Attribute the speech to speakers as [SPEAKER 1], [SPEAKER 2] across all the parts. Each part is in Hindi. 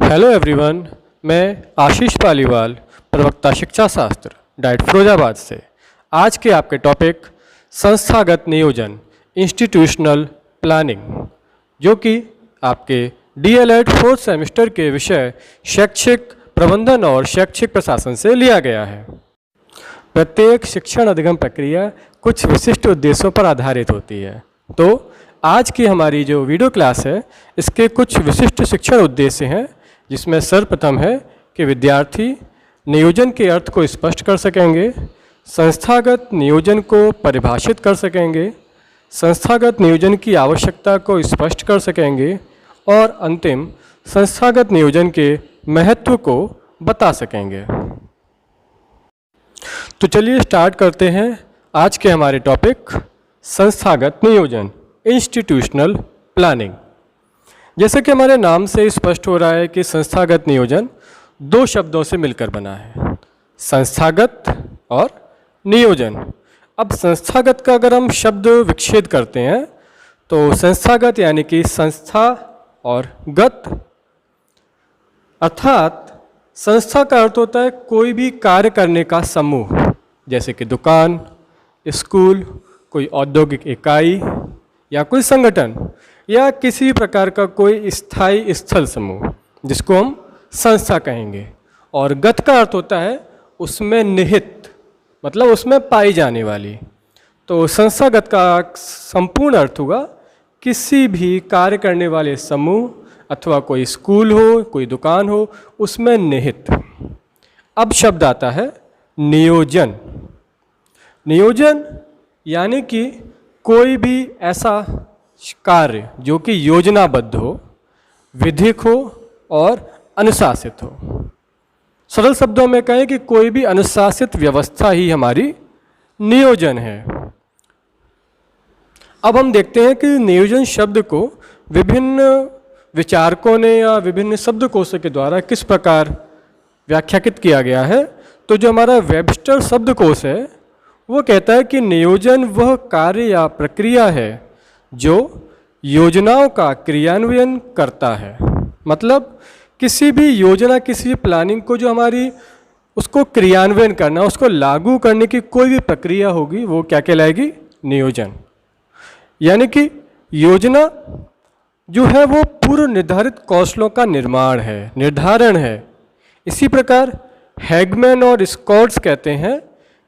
[SPEAKER 1] हेलो एवरीवन, मैं आशीष पालीवाल, प्रवक्ता शिक्षा शास्त्र डाइट फिरोजाबाद से। आज के आपके टॉपिक संस्थागत नियोजन इंस्टीट्यूशनल प्लानिंग, जो कि आपके डीएलएड फोर्थ सेमेस्टर के विषय शैक्षिक प्रबंधन और शैक्षिक प्रशासन से लिया गया है। प्रत्येक शिक्षण अधिगम प्रक्रिया कुछ विशिष्ट उद्देश्यों पर आधारित होती है। तो आज की हमारी जो वीडियो क्लास है, इसके कुछ विशिष्ट शिक्षण उद्देश्य हैं, जिसमें सर्वप्रथम है कि विद्यार्थी नियोजन के अर्थ को स्पष्ट कर सकेंगे, संस्थागत नियोजन को परिभाषित कर सकेंगे, संस्थागत नियोजन की आवश्यकता को स्पष्ट कर सकेंगे और अंतिम संस्थागत नियोजन के महत्व को बता सकेंगे। तो चलिए स्टार्ट करते हैं आज के हमारे टॉपिक संस्थागत नियोजन इंस्टीट्यूशनल प्लानिंग। जैसे कि हमारे नाम से स्पष्ट हो रहा है कि संस्थागत नियोजन दो शब्दों से मिलकर बना है, संस्थागत और नियोजन। अब संस्थागत का अगर हम शब्द विच्छेद करते हैं तो संस्थागत यानी कि संस्था और गत, अर्थात संस्था का अर्थ होता है कोई भी कार्य करने का समूह, जैसे कि दुकान, स्कूल, कोई औद्योगिक इकाई या कोई संगठन या किसी प्रकार का कोई स्थायी स्थल समूह, जिसको हम संस्था कहेंगे। और गत का अर्थ होता है उसमें निहित, मतलब उसमें पाई जाने वाली। तो संस्थागत का संपूर्ण अर्थ हुआ किसी भी कार्य करने वाले समूह अथवा कोई स्कूल हो, कोई दुकान हो, उसमें निहित। अब शब्द आता है नियोजन। नियोजन यानी कि कोई भी ऐसा कार्य जो कि योजनाबद्ध हो, विधिक हो और अनुशासित हो। सरल शब्दों में कहें कि कोई भी अनुशासित व्यवस्था ही हमारी नियोजन है। अब हम देखते हैं कि नियोजन शब्द को विभिन्न विचारकों ने या विभिन्न शब्दकोशों के द्वारा किस प्रकार व्याख्यायित किया गया है। तो जो हमारा वेबस्टर शब्दकोश है वो कहता है कि नियोजन वह कार्य या प्रक्रिया है जो योजनाओं का क्रियान्वयन करता है। मतलब किसी भी योजना, किसी भी प्लानिंग को जो हमारी उसको क्रियान्वयन करना, उसको लागू करने की कोई भी प्रक्रिया होगी, वो क्या कहलाएगी? नियोजन। यानी कि योजना जो है वो पूर्व निर्धारित कौशलों का निर्धारण है। इसी प्रकार हैगमैन और स्कॉट्स कहते हैं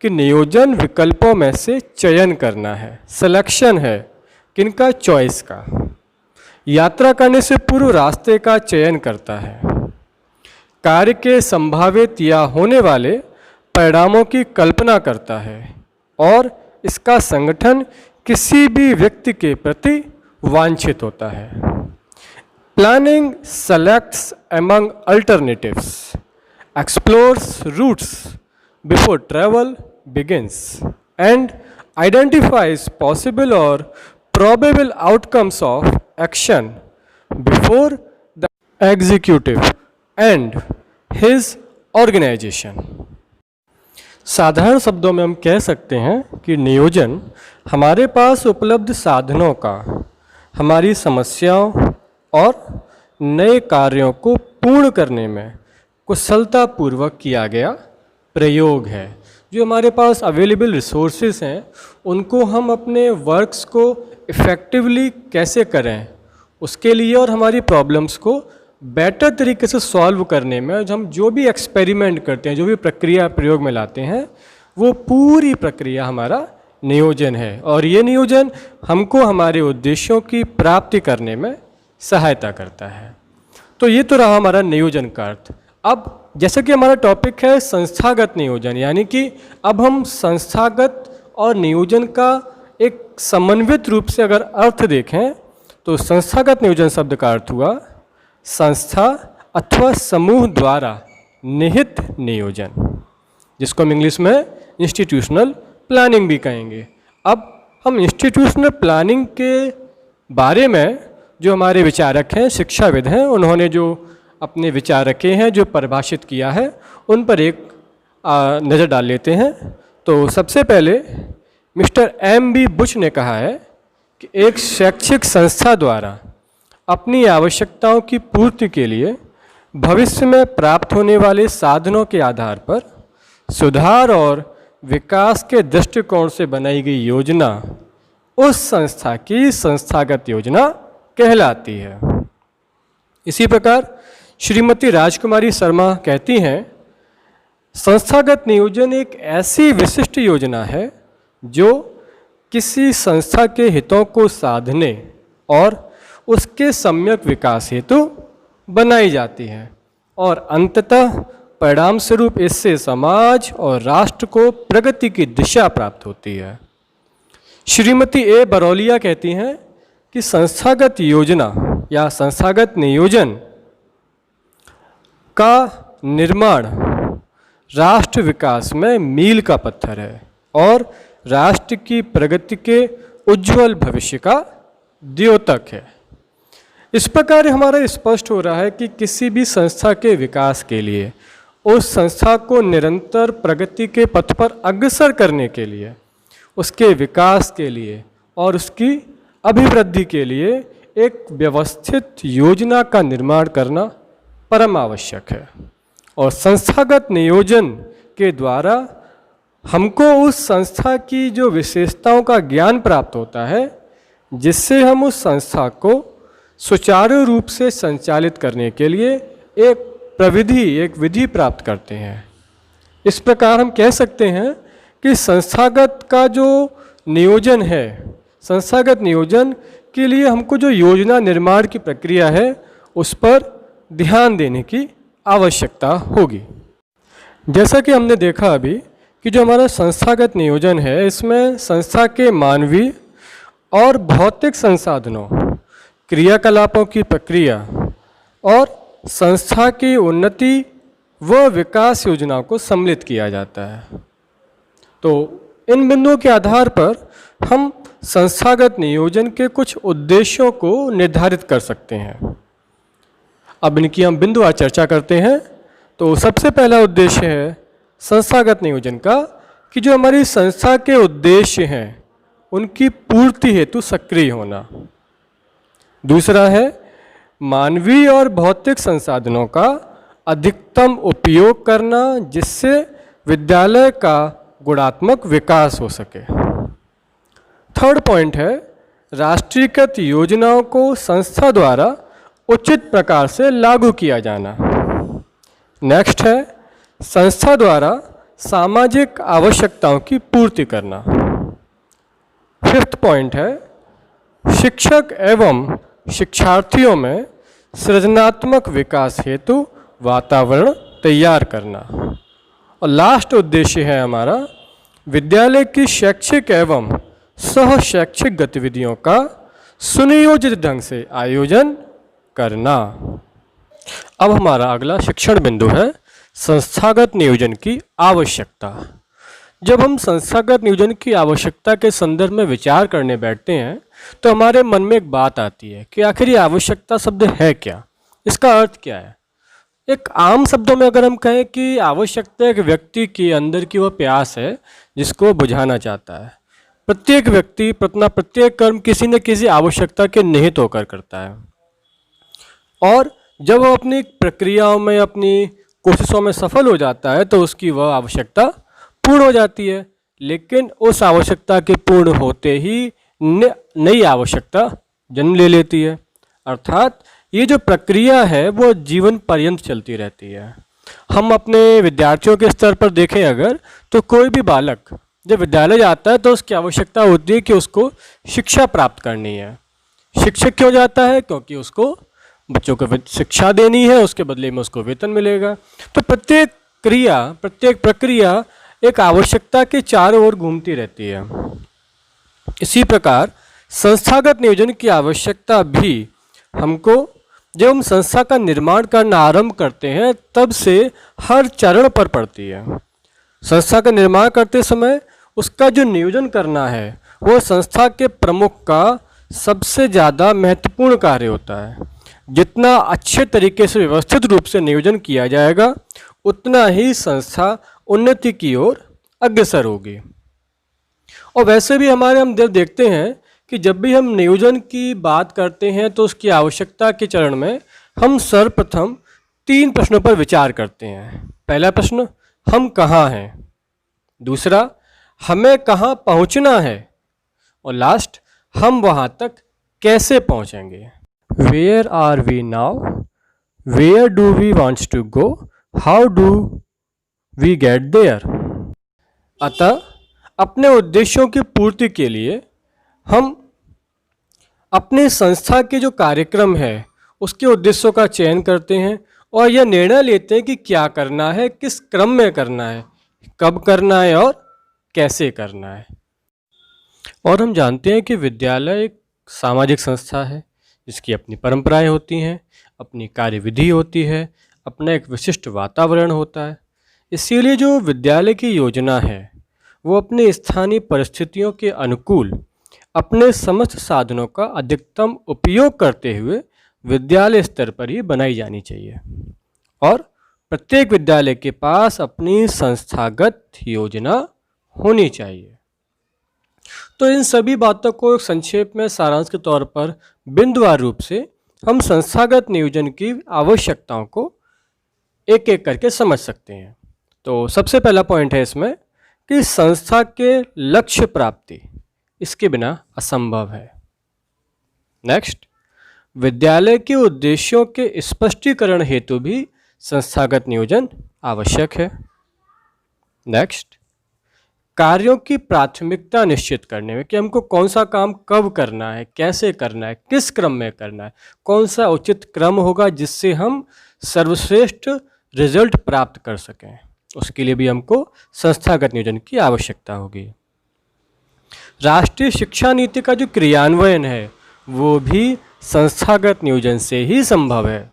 [SPEAKER 1] कि नियोजन विकल्पों में से चयन करना है, सिलेक्शन है। किनका? चॉइस का। यात्रा करने से पूर्व रास्ते का चयन करता है। कार्य के संभावित या होने वाले परिणामों की कल्पना करता है और इसका संगठन किसी भी व्यक्ति के प्रति वांछित होता है। Planning selects among alternatives, explores routes before travel begins and identifies possible or probable outcomes of action before the executive and his organization। साधारण शब्दों में हम कह सकते हैं कि नियोजन हमारे पास उपलब्ध साधनों का हमारी समस्याओं और नए कार्यों को पूर्ण करने में कुशलतापूर्वक किया गया प्रयोग है। जो हमारे पास अवेलेबल रिसोर्सेज हैं उनको हम अपने वर्क्स को इफ़ेक्टिवली कैसे करें, उसके लिए और हमारी प्रॉब्लम्स को बेटर तरीके से सॉल्व करने में हम जो भी एक्सपेरिमेंट करते हैं, जो भी प्रक्रिया प्रयोग में लाते हैं, वो पूरी प्रक्रिया हमारा नियोजन है। और ये नियोजन हमको हमारे उद्देश्यों की प्राप्ति करने में सहायता करता है। तो ये तो रहा हमारा नियोजन का अर्थ। अब जैसे कि हमारा टॉपिक है संस्थागत नियोजन, यानी कि अब हम संस्थागत और नियोजन का एक समन्वित रूप से अगर अर्थ देखें तो संस्थागत नियोजन शब्द का अर्थ हुआ संस्था अथवा समूह द्वारा निहित नियोजन, जिसको हम इंग्लिश में इंस्टीट्यूशनल प्लानिंग भी कहेंगे। अब हम इंस्टीट्यूशनल प्लानिंग के बारे में जो हमारे विचारक हैं, शिक्षाविद हैं, उन्होंने जो अपने विचार रखे हैं, जो परिभाषित किया है, उन पर एक नज़र डाल लेते हैं। तो सबसे पहले मिस्टर M.B. बुश ने कहा है कि एक शैक्षिक संस्था द्वारा अपनी आवश्यकताओं की पूर्ति के लिए भविष्य में प्राप्त होने वाले साधनों के आधार पर सुधार और विकास के दृष्टिकोण से बनाई गई योजना उस संस्था की संस्थागत योजना कहलाती है। इसी प्रकार श्रीमती राजकुमारी शर्मा कहती हैं, संस्थागत नियोजन एक ऐसी विशिष्ट योजना है जो किसी संस्था के हितों को साधने और उसके सम्यक विकास हेतु बनाई जाती है और अंततः परिणाम स्वरूप इससे समाज और राष्ट्र को प्रगति की दिशा प्राप्त होती है। श्रीमती ए बरौलिया कहती हैं कि संस्थागत योजना या संस्थागत नियोजन का निर्माण राष्ट्र विकास में मील का पत्थर है और राष्ट्र की प्रगति के उज्जवल भविष्य का द्योतक है। इस प्रकार हमारा स्पष्ट हो रहा है कि किसी भी संस्था के विकास के लिए, उस संस्था को निरंतर प्रगति के पथ पर अग्रसर करने के लिए, उसके विकास के लिए और उसकी अभिवृद्धि के लिए एक व्यवस्थित योजना का निर्माण करना परम आवश्यक है। और संस्थागत नियोजन के द्वारा हमको उस संस्था की जो विशेषताओं का ज्ञान प्राप्त होता है, जिससे हम उस संस्था को सुचारू रूप से संचालित करने के लिए एक विधि प्राप्त करते हैं। इस प्रकार हम कह सकते हैं कि संस्थागत का जो नियोजन है, संस्थागत नियोजन के लिए हमको जो योजना निर्माण की प्रक्रिया है उस पर ध्यान देने की आवश्यकता होगी। जैसा कि हमने देखा अभी कि जो हमारा संस्थागत नियोजन है, इसमें संस्था के मानवीय और भौतिक संसाधनों, क्रियाकलापों की प्रक्रिया और संस्था की उन्नति व विकास योजनाओं को सम्मिलित किया जाता है। तो इन बिंदुओं के आधार पर हम संस्थागत नियोजन के कुछ उद्देश्यों को निर्धारित कर सकते हैं। अब इनकी हम बिंदुवार चर्चा करते हैं। तो सबसे पहला उद्देश्य है संस्थागत नियोजन का कि जो हमारी संस्था के उद्देश्य हैं उनकी पूर्ति हेतु सक्रिय होना। दूसरा है मानवीय और भौतिक संसाधनों का अधिकतम उपयोग करना, जिससे विद्यालय का गुणात्मक विकास हो सके। थर्ड पॉइंट है राष्ट्रीयकृत योजनाओं को संस्था द्वारा उचित प्रकार से लागू किया जाना। नेक्स्ट है संस्था द्वारा सामाजिक आवश्यकताओं की पूर्ति करना। फिफ्थ पॉइंट है शिक्षक एवं शिक्षार्थियों में सृजनात्मक विकास हेतु वातावरण तैयार करना। और लास्ट उद्देश्य है हमारा विद्यालय की शैक्षिक एवं सह शैक्षिक गतिविधियों का सुनियोजित ढंग से आयोजन करना। अब हमारा अगला शिक्षण बिंदु है संस्थागत नियोजन की आवश्यकता। जब हम संस्थागत नियोजन की आवश्यकता के संदर्भ में विचार करने बैठते हैं तो हमारे मन में एक बात आती है कि आखिर ये आवश्यकता शब्द है क्या, इसका अर्थ क्या है। एक आम शब्दों में अगर हम कहें कि आवश्यकता एक व्यक्ति के अंदर की वह प्यास है जिसको वो बुझाना चाहता है। प्रत्येक व्यक्ति अपना प्रत्येक कर्म किसी न किसी आवश्यकता के निहित होकर करता है और जब वो अपनी प्रक्रियाओं में, अपनी कोशिशों में सफल हो जाता है तो उसकी वह आवश्यकता पूर्ण हो जाती है। लेकिन उस आवश्यकता के पूर्ण होते ही नई आवश्यकता जन्म ले लेती है। अर्थात ये जो प्रक्रिया है वो जीवन पर्यंत चलती रहती है। हम अपने विद्यार्थियों के स्तर पर देखें अगर, तो कोई भी बालक जब विद्यालय जाता है तो उसकी आवश्यकता होती है कि उसको शिक्षा प्राप्त करनी है। शिक्षक क्यों जाता है? क्योंकि उसको बच्चों को शिक्षा देनी है, उसके बदले में उसको वेतन मिलेगा। तो प्रत्येक प्रक्रिया एक आवश्यकता के चारों ओर घूमती रहती है। इसी प्रकार संस्थागत नियोजन की आवश्यकता भी हमको जब हम संस्था का निर्माण करना आरंभ करते हैं तब से हर चरण पर पड़ती है। संस्था का निर्माण करते समय उसका जो नियोजन करना है वो संस्था के प्रमुख का सबसे ज़्यादा महत्वपूर्ण कार्य होता है। जितना अच्छे तरीके से व्यवस्थित रूप से नियोजन किया जाएगा उतना ही संस्था उन्नति की ओर अग्रसर होगी। और वैसे भी हम देखते हैं कि जब भी हम नियोजन की बात करते हैं तो उसकी आवश्यकता के चरण में हम सर्वप्रथम 3 प्रश्नों पर विचार करते हैं। पहला प्रश्न, हम कहाँ हैं? दूसरा, हमें कहाँ पहुँचना है? और लास्ट, हम वहाँ तक कैसे पहुँचेंगे? Where are we now? Where do we wants to go? How do we get there? अतः अपने उद्देश्यों की पूर्ति के लिए हम अपनी संस्था के जो कार्यक्रम है उसके उद्देश्यों का चयन करते हैं और यह निर्णय लेते हैं कि क्या करना है, किस क्रम में करना है, कब करना है और कैसे करना है। और हम जानते हैं कि विद्यालय एक सामाजिक संस्था है जिसकी अपनी परंपराएं होती हैं, अपनी कार्यविधि होती है, अपना एक विशिष्ट वातावरण होता है। इसीलिए जो विद्यालय की योजना है वो अपने स्थानीय परिस्थितियों के अनुकूल अपने समस्त साधनों का अधिकतम उपयोग करते हुए विद्यालय स्तर पर ही बनाई जानी चाहिए और प्रत्येक विद्यालय के पास अपनी संस्थागत योजना होनी चाहिए। तो इन सभी बातों को संक्षेप में सारांश के तौर पर बिंदुवार रूप से हम संस्थागत नियोजन की आवश्यकताओं को एक एक करके समझ सकते हैं। तो सबसे पहला पॉइंट है इसमें कि संस्था के लक्ष्य प्राप्ति इसके बिना असंभव है। नेक्स्ट, विद्यालय के उद्देश्यों के स्पष्टीकरण हेतु भी संस्थागत नियोजन आवश्यक है। नेक्स्ट, कार्यों की प्राथमिकता निश्चित करने में कि हमको कौन सा काम कब करना है, कैसे करना है, किस क्रम में करना है, कौन सा उचित क्रम होगा जिससे हम सर्वश्रेष्ठ रिजल्ट प्राप्त कर सकें, उसके लिए भी हमको संस्थागत नियोजन की आवश्यकता होगी। राष्ट्रीय शिक्षा नीति का जो क्रियान्वयन है वो भी संस्थागत नियोजन से ही संभव है।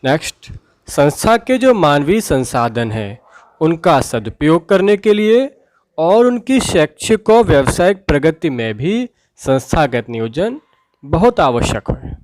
[SPEAKER 1] नेक्स्ट, संस्था के जो मानवीय संसाधन हैं उनका सदुपयोग करने के लिए और उनकी शैक्षिक और व्यावसायिक प्रगति में भी संस्थागत नियोजन बहुत आवश्यक है।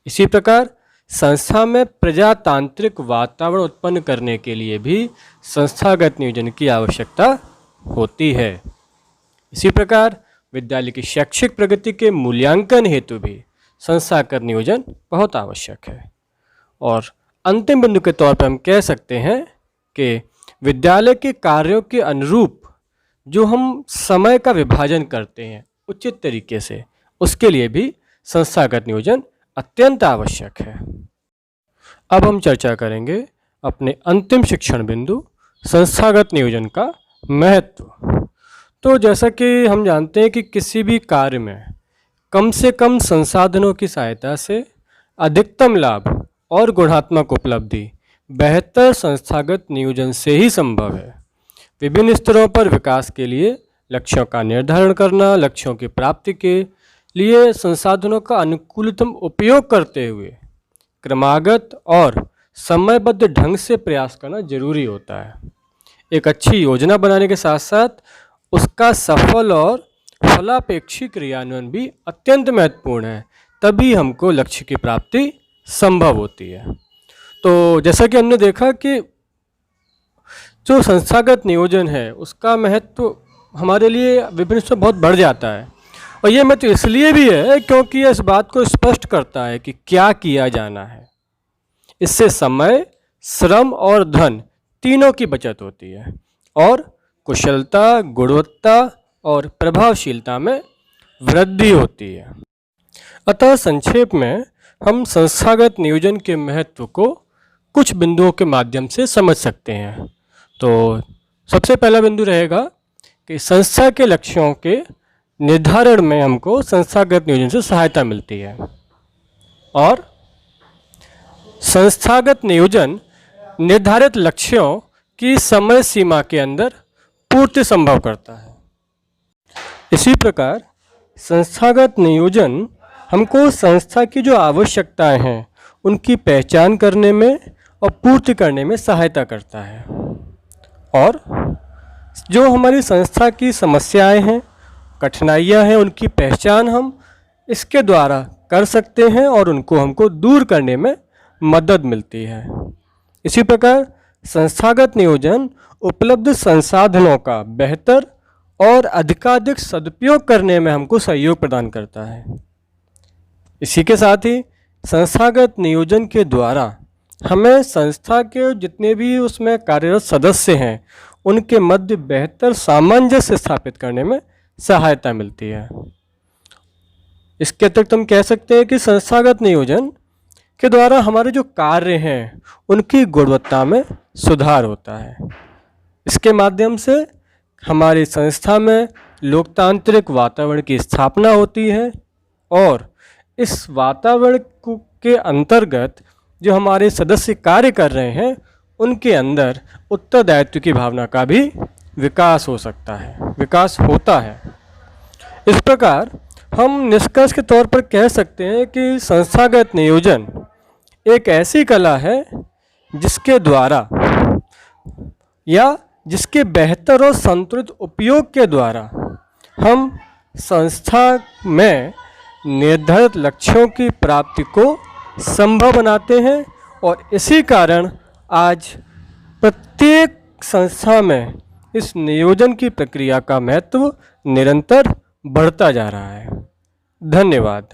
[SPEAKER 1] इसी प्रकार संस्था में प्रजातांत्रिक वातावरण उत्पन्न करने के लिए भी संस्थागत नियोजन की आवश्यकता होती है। इसी प्रकार विद्यालय की शैक्षिक प्रगति के मूल्यांकन हेतु भी संस्थागत नियोजन बहुत आवश्यक है। और अंतिम बिंदु के तौर पर हम कह सकते हैं कि विद्यालय के कार्यों के अनुरूप जो हम समय का विभाजन करते हैं उचित तरीके से, उसके लिए भी संस्थागत नियोजन अत्यंत आवश्यक है। अब हम चर्चा करेंगे अपने अंतिम शिक्षण बिंदु संस्थागत नियोजन का महत्व। तो जैसा कि हम जानते हैं कि किसी भी कार्य में कम से कम संसाधनों की सहायता से अधिकतम लाभ और गुणात्मक उपलब्धि बेहतर संस्थागत नियोजन से ही संभव है। विभिन्न स्तरों पर विकास के लिए लक्ष्यों का निर्धारण करना, लक्ष्यों की प्राप्ति के लिए संसाधनों का अनुकूलतम उपयोग करते हुए क्रमागत और समयबद्ध ढंग से प्रयास करना जरूरी होता है। एक अच्छी योजना बनाने के साथ साथ उसका सफल और फलापेक्षी क्रियान्वयन भी अत्यंत महत्वपूर्ण है, तभी हमको लक्ष्य की प्राप्ति संभव होती है। तो जैसा कि हमने देखा कि जो संस्थागत नियोजन है उसका महत्व हमारे लिए विभिन्न से बहुत बढ़ जाता है और ये महत्व इसलिए भी है क्योंकि ये इस बात को स्पष्ट करता है कि क्या किया जाना है। इससे समय, श्रम और धन तीनों की बचत होती है और कुशलता, गुणवत्ता और प्रभावशीलता में वृद्धि होती है। अतः संक्षेप में हम संस्थागत नियोजन के महत्व को कुछ बिंदुओं के माध्यम से समझ सकते हैं। तो सबसे पहला बिंदु रहेगा कि संस्था के लक्ष्यों के निर्धारण में हमको संस्थागत नियोजन से सहायता मिलती है और संस्थागत नियोजन निर्धारित लक्ष्यों की समय सीमा के अंदर पूर्ति संभव करता है। इसी प्रकार संस्थागत नियोजन हमको संस्था की जो आवश्यकताएं हैं उनकी पहचान करने में और पूर्ति करने में सहायता करता है और जो हमारी संस्था की समस्याएं हैं, कठिनाइयां हैं, उनकी पहचान हम इसके द्वारा कर सकते हैं और उनको हमको दूर करने में मदद मिलती है। इसी प्रकार संस्थागत नियोजन उपलब्ध संसाधनों का बेहतर और अधिकाधिक सदुपयोग करने में हमको सहयोग प्रदान करता है। इसी के साथ ही संस्थागत नियोजन के द्वारा हमें संस्था के जितने भी उसमें कार्यरत सदस्य हैं उनके मध्य बेहतर सामंजस्य स्थापित करने में सहायता मिलती है। इसके अतिरिक्त हम कह सकते हैं कि संस्थागत नियोजन के द्वारा हमारे जो कार्य हैं उनकी गुणवत्ता में सुधार होता है। इसके माध्यम से हमारी संस्था में लोकतांत्रिक वातावरण की स्थापना होती है और इस वातावरण के अंतर्गत जो हमारे सदस्य कार्य कर रहे हैं उनके अंदर उत्तरदायित्व की भावना का भी विकास हो सकता है, विकास होता है। इस प्रकार हम निष्कर्ष के तौर पर कह सकते हैं कि संस्थागत नियोजन एक ऐसी कला है जिसके द्वारा या जिसके बेहतर और संतुलित उपयोग के द्वारा हम संस्था में निर्धारित लक्ष्यों की प्राप्ति को संभव बनाते हैं और इसी कारण आज प्रत्येक संस्था में इस नियोजन की प्रक्रिया का महत्व निरंतर बढ़ता जा रहा है। धन्यवाद।